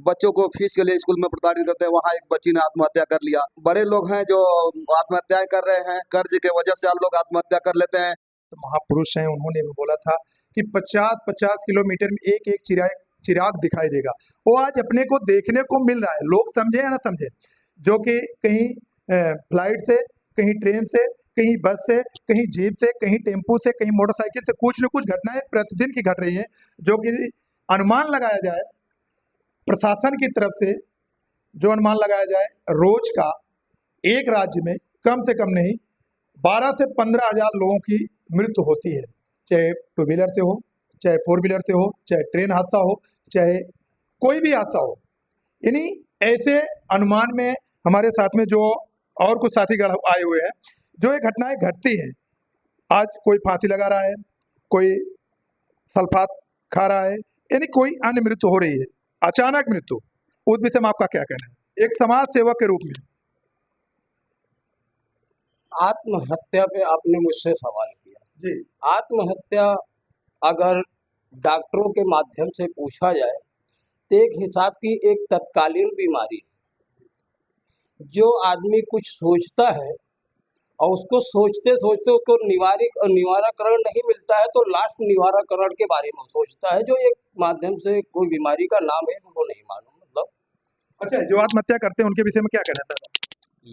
बच्चों को फीस के लिए स्कूल में प्रताड़ित करते हैं, वहाँ एक बच्ची ने आत्महत्या कर लिया। बड़े लोग हैं जो आत्महत्याएं कर रहे हैं, कर्ज के वजह से लोग आत्महत्या कर लेते हैं। तो महापुरुष हैं, उन्होंने भी बोला था कि 50-50 किलोमीटर में एक एक चिराग दिखाई देगा। वो आज अपने को देखने को मिल रहा है, लोग समझे या ना समझे, जो कि कहीं फ्लाइट से, कहीं ट्रेन से, कहीं बस से, कहीं जीप से, कहीं टेम्पू से, कहीं मोटरसाइकिल से कुछ न कुछ घटनाएं प्रतिदिन की घट रही हैं, जो कि अनुमान लगाया जाए प्रशासन की तरफ से, जो अनुमान लगाया जाए रोज का एक राज्य में कम से कम नहीं 12 से 15 हज़ार लोगों की मृत्यु होती है, चाहे टू व्हीलर से हो, चाहे फोर व्हीलर से हो, चाहे ट्रेन हादसा हो, चाहे कोई भी हादसा हो। यानी ऐसे अनुमान में हमारे साथ में जो और कुछ साथी आए हुए हैं, जो ये घटनाएं घटती हैं, आज कोई फांसी लगा रहा है, कोई सल्फास खा रहा है, यानी कोई अन्य मृत्यु हो रही है, अचानक मृत्यु। उस विषय में आपका क्या कहना है, एक समाज सेवक के रूप में? आत्महत्या पे आपने मुझसे सवाल किया जी। आत्महत्या अगर डॉक्टरों के माध्यम से पूछा जाए तो एक हिसाब की एक तत्कालीन बीमारी है। जो आदमी कुछ सोचता है और उसको सोचते सोचते उसको निवाराकरण नहीं मिलता है, तो लास्ट निवाराकरण के बारे में सोचता है, जो एक माध्यम से कोई बीमारी का नाम है उनको नहीं मालूम। मतलब अच्छा, जो आत्महत्या करते हैं उनके विषय में क्या कहना है सर?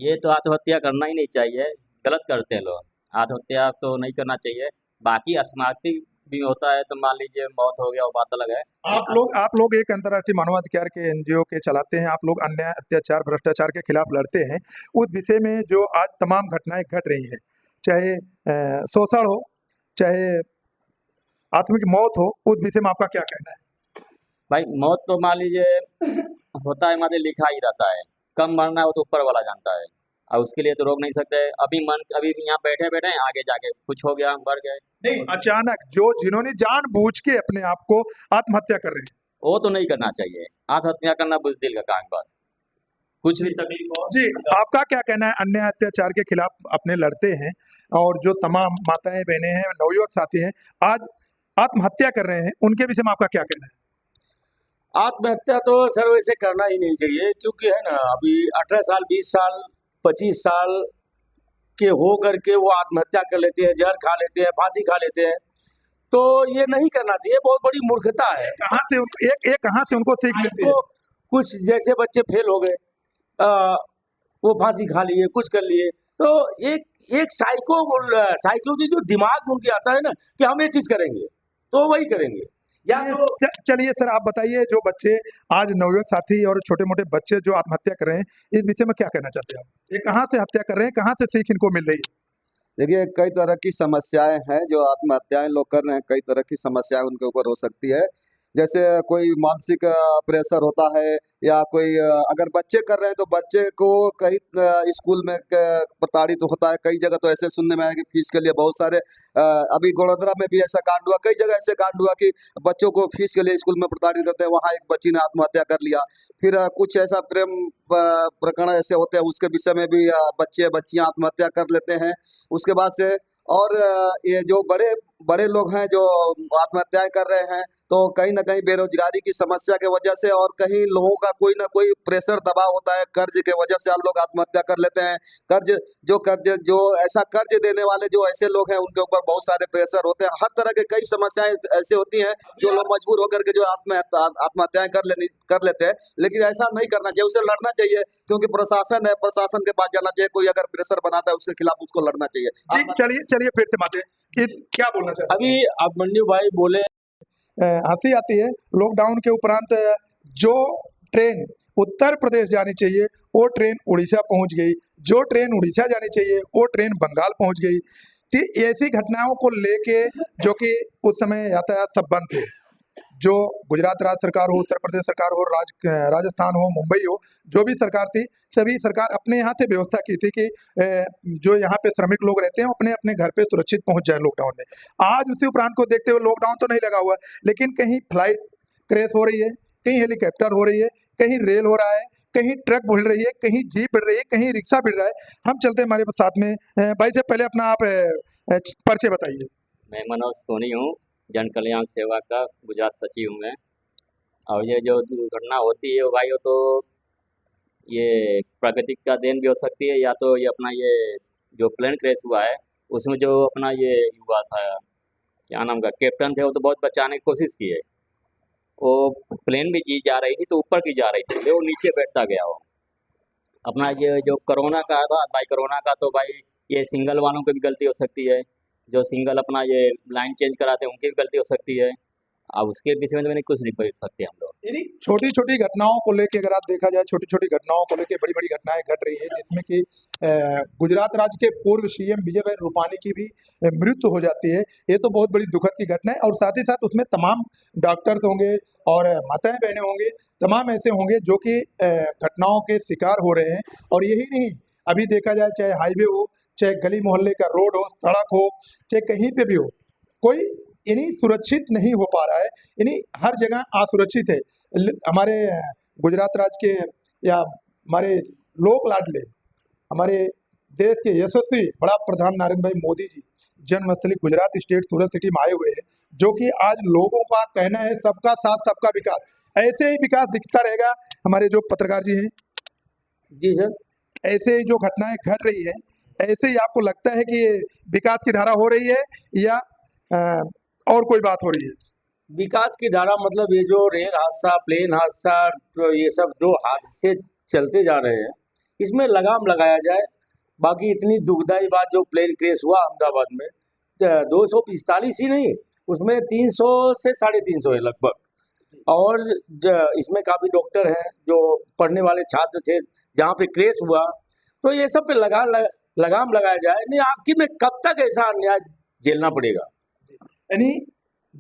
ये तो आत्महत्या करना ही नहीं चाहिए, गलत करते हैं लोग। आत्महत्या तो नहीं करना चाहिए। बाकी अस्मार्थिक भी होता है, तो मान लीजिए मौत हो गया, वो बात अलग है। आप लोग एक अंतर्राष्ट्रीय मानवाधिकार के एनजीओ के चलाते हैं, आप लोग अन्याय, अत्याचार, भ्रष्टाचार के खिलाफ लड़ते हैं। उस विषय में जो आज तमाम घटनाएं घट रही हैं, चाहे शोषण हो, चाहे आकस्मिक मौत हो, उस विषय में आपका क्या कहना है? भाई मौत तो मान लीजिए होता है, मतलब लिखा ही रहता है। कब मरना है वो तो ऊपर वाला जानता है, और उसके लिए तो रोक नहीं सकते। अभी यहाँ बैठे बैठे हैं, आगे जाके कुछ हो गया, मर गए। नहीं, अचानक जिन्होंने जानबूझ के अपने आप को आत्महत्या कर रहे हैं, वो तो नहीं करना चाहिए। आत्महत्या करना बुज़दिल का काम, बस कुछ भी तकलीफ हो। जी, आपका क्या कहना है? अन्याय अत्याचार के खिलाफ अपने लड़ते हैं, और जो तमाम माताएं बहनें हैं, नवयुवक साथी हैं, आज आत्महत्या कर रहे हैं, उनके विषय में आपका क्या कहना है? आत्महत्या तो सर वैसे करना ही नहीं चाहिए, क्योंकि है ना, अभी 18 साल, 20 साल, 25 साल के हो करके वो आत्महत्या कर लेते हैं, जहर खा लेते हैं, फांसी खा लेते हैं। तो ये नहीं करना चाहिए, बहुत बड़ी मूर्खता है। कहाँ से उनको सीख मिलती है? कुछ जैसे बच्चे फेल हो गए, वो फांसी खा लिए, कुछ कर लिए, तो एक साइकोलॉजी जो दिमाग में उनके आता है ना कि हम ये चीज करेंगे, तो वही करेंगे। या तो चलिए सर, आप बताइए, जो बच्चे आज नवयुवक साथी और छोटे मोटे बच्चे जो आत्महत्या कर रहे हैं, इस विषय में क्या कहना चाहते हैं आप? ये कहाँ से हत्या कर रहे हैं, कहाँ से सीख इनको मिल रही है? देखिए, कई तरह की समस्याएं हैं जो आत्महत्याएं लोग कर रहे हैं, कई तरह की समस्याएं उनके ऊपर हो सकती है। जैसे कोई मानसिक प्रेशर होता है, या कोई अगर बच्चे कर रहे हैं तो बच्चे को कई स्कूल में प्रताड़ित होता है। कई जगह तो ऐसे सुनने में आया कि फीस के लिए बहुत सारे अभी गोड़ोदरा में भी ऐसा कांड हुआ, कई जगह ऐसे कांड हुआ कि बच्चों को फीस के लिए स्कूल में प्रताड़ित करते हैं, वहाँ एक बच्ची ने आत्महत्या कर लिया। फिर कुछ ऐसा प्रेम प्रकरण ऐसे होते हैं, उसके विषय में भी बच्चे बच्चियां आत्महत्या कर लेते हैं। उसके बाद से और ये जो बड़े बड़े लोग हैं जो आत्महत्याएं कर रहे हैं, तो कहीं ना कहीं बेरोजगारी की समस्या के वजह से, और कहीं लोगों का कोई ना कोई प्रेशर दबाव होता है, कर्ज के वजह से लोग आत्महत्या कर लेते हैं। कर्ज जो ऐसा कर्ज देने वाले जो ऐसे लोग हैं, उनके ऊपर बहुत सारे प्रेशर होते हैं। हर तरह के कई समस्याएं ऐसे होती हैं जो लोग मजबूर होकर के जो आत्महत्याएं कर लेते हैं। लेकिन ऐसा नहीं करना चाहिए, उसे लड़ना चाहिए, क्योंकि प्रशासन है, प्रशासन के पास जाना चाहिए। कोई अगर प्रेशर बनाता है उसके खिलाफ उसको लड़ना चाहिए। जी, चलिए फिर से बातें, क्या बोलना चाहते हैं? अभी अभिमन्यु भाई बोले, हंसी आती है। लॉकडाउन के उपरांत जो ट्रेन उत्तर प्रदेश जानी चाहिए वो ट्रेन उड़ीसा पहुंच गई, जो ट्रेन उड़ीसा जानी चाहिए वो ट्रेन बंगाल पहुंच गई। तो ऐसी घटनाओं को लेके, जो कि उस समय यातायात सब बंद थे, जो गुजरात राज्य सरकार हो, उत्तर प्रदेश सरकार हो, राजस्थान हो, मुंबई हो, जो भी सरकार थी, सभी सरकार अपने यहाँ से व्यवस्था की थी कि जो यहाँ पे श्रमिक लोग रहते हैं अपने अपने घर पे सुरक्षित पहुंच जाए लॉकडाउन में। आज उसी उपरांत को देखते हुए लॉकडाउन तो नहीं लगा हुआ, लेकिन कहीं फ्लाइट क्रैश हो रही है, कहीं हेलीकॉप्टर हो रही है, कहीं रेल हो रहा है, कहीं ट्रक भिड़ रही है, कहीं जीप भिड़ रही है, कहीं रिक्शा भिड़ रहा है। हम चलते हैं हमारे साथ में। भाई से पहले अपना आप परिचय बताइए। मैं मनोज सोनी हूँ, जन कल्याण सेवा का गुजरात सचिव हूँ मैं। और ये जो दुर्घटना होती है वो भाई वो तो ये प्रकृति का देन भी हो सकती है, या तो ये अपना ये जो प्लेन क्रैश हुआ है उसमें जो अपना ये हुआ था, क्या नाम का कैप्टन थे, वो तो बहुत बचाने की कोशिश की है। वो प्लेन भी जी जा रही थी तो ऊपर की जा रही थी, वो नीचे बैठता गया वो। अपना ये जो कोरोना का है भाई, कोरोना का तो भाई ये सिंगल वालों की भी गलती हो सकती है, जो सिंगल अपना ये लाइन चेंज कराते हैं उनकी भी गलती हो सकती है। अब उसके विषय में तो मैंने कुछ नहीं बोल सकते हम लोग। यानी छोटी छोटी घटनाओं को लेके अगर आप देखा जाए, छोटी छोटी घटनाओं को लेके बड़ी बड़ी घटनाएं घट रही है, जिसमें कि गुजरात राज्य के पूर्व सीएम विजय भाई रूपानी की भी मृत्यु हो जाती है। ये तो बहुत बड़ी दुखद की घटना है, और साथ ही साथ उसमें तमाम डॉक्टर्स होंगे और माताएं बहनें होंगे, तमाम ऐसे होंगे जो कि घटनाओं के शिकार हो रहे हैं। और यही नहीं, अभी देखा जाए चाहे हाईवे हो, चाहे गली मोहल्ले का रोड हो, सड़क हो, चाहे कहीं पे भी हो, कोई यानी सुरक्षित नहीं हो पा रहा है। यानी हर जगह असुरक्षित है। हमारे गुजरात राज्य के या हमारे लोक लाडले, हमारे देश के यशस्वी बड़ा प्रधान नरेंद्र भाई मोदी जी जन्मस्थली गुजरात स्टेट सूरत सिटी में आए हुए हैं, जो कि आज लोगों का कहना है सबका साथ सबका विकास। ऐसे ही विकास दिखता रहेगा। हमारे जो पत्रकार जी हैं, जी सर। ऐसे ही जो घटनाएं घट रही है, ऐसे ही आपको लगता है कि ये विकास की धारा हो रही है या और कोई बात हो रही है? विकास की धारा मतलब ये जो रेल हादसा, प्लेन हादसा, तो ये सब जो हादसे चलते जा रहे हैं, इसमें लगाम लगाया जाए। बाकी इतनी दुखदाई बात जो प्लेन क्रैश हुआ अहमदाबाद में, 245 ही नहीं, उसमें 300 से 350 है लगभग। और इसमें काफ़ी डॉक्टर हैं जो पढ़ने वाले छात्र थे जहाँ पे क्रैश हुआ। तो ये सब पे लगाम लगाया जाए। नहीं, आखिर में कब तक ऐसा अन्याय झेलना पड़ेगा? यानी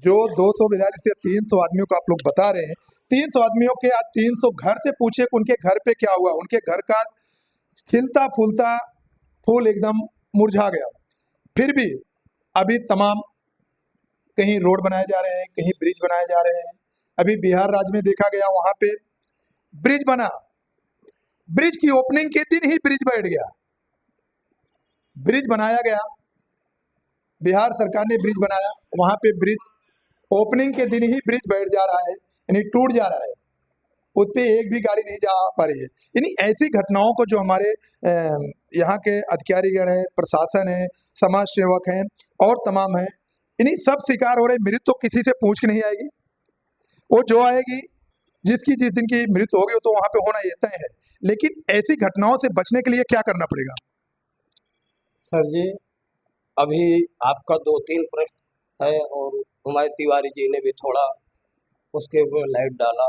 जो 242 या 300 आदमियों को आप लोग बता रहे हैं, 300 आदमियों के आज 300 घर से पूछे कि उनके घर पे क्या हुआ, उनके घर का खिलता फूलता फूल एकदम मुरझा गया। फिर भी अभी तमाम कहीं रोड बनाए जा रहे हैं, कहीं ब्रिज बनाए जा रहे हैं। अभी बिहार राज्य में देखा गया, वहां पे ब्रिज बना, ब्रिज की ओपनिंग के दिन ही ब्रिज बैठ गया। ब्रिज बनाया गया, बिहार सरकार ने ब्रिज बनाया, वहां पे ब्रिज ओपनिंग के दिन ही ब्रिज बैठ जा रहा है, यानी टूट जा रहा है, उस पर एक भी गाड़ी नहीं जा पा रही है। यानी ऐसी घटनाओं को जो हमारे यहाँ के अधिकारीगण हैं, प्रशासन है, समाज सेवक हैं और तमाम हैं, यानी सब शिकार हो रहे। मृत्यु तो किसी से पूछ के नहीं आएगी, वो जो आएगी, जिसकी जिस दिन की मृत्यु होगी वो तो वहां पे होना ये तय है। लेकिन ऐसी घटनाओं से बचने के लिए क्या करना पड़ेगा? सर जी, अभी आपका 2-3 प्रश्न है और हुमायूं तिवारी जी ने भी थोड़ा उसके ऊपर लाइट डाला।